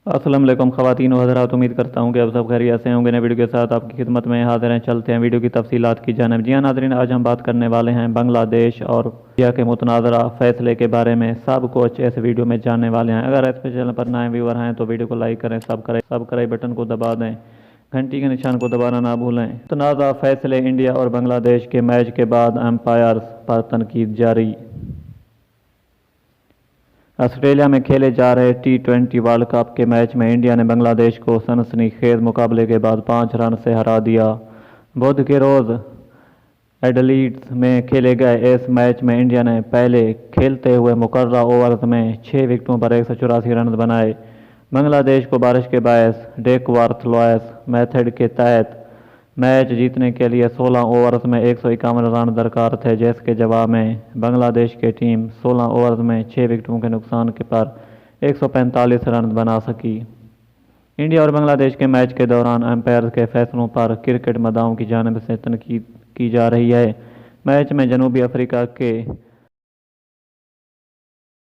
السلام علیکم خواتین و حضرات، امید کرتا ہوں کہ آپ سب خیریت سے ہوں گے۔ نئے ویڈیو کے ساتھ آپ کی خدمت میں حاضر ہیں۔ چلتے ہیں ویڈیو کی تفصیلات کی جانب۔ جی ہاں ناظرین، آج ہم بات کرنے والے ہیں بنگلہ دیش اور انڈیا کے متنازعہ فیصلے کے بارے میں۔ سب کچھ اس ویڈیو میں جاننے والے ہیں۔ اگر اس پہ چینل پر نئے ویور ہیں تو ویڈیو کو لائک کریں، سبسکرائب بٹن کو دبا دیں، گھنٹی کے نشان کو دبانا نہ بھولیں۔ متنازعہ فیصلے، انڈیا اور بنگلہ دیش کے میچ کے بعد امپائرز پر تنقید جاری۔ آسٹریلیا میں کھیلے جا رہے ٹی20 ورلڈ کپ کے میچ میں انڈیا نے بنگلہ دیش کو سنسنی خیز مقابلے کے بعد 5 رن سے ہرا دیا۔ بدھ کے روز ایڈیلیڈ میں کھیلے گئے اس میچ میں انڈیا نے پہلے کھیلتے ہوئے مقررہ اوورز میں 6 وکٹوں پر 184 رنز بنائے۔ بنگلہ دیش کو بارش کے باعث ڈیکورتھ لوئس میتھڈ کے تحت میچ جیتنے کے لیے 16 اوورز میں 151 رن درکار تھے، جس کے جواب میں بنگلہ دیش کی ٹیم 16 اوورز میں 6 وکٹوں کے نقصان پر 145 رن بنا سکی۔ انڈیا اور بنگلہ دیش کے میچ کے دوران امپائرز کے فیصلوں پر کرکٹ مداحوں کی جانب سے تنقید کی جا رہی ہے۔ میچ میں جنوبی افریقہ کے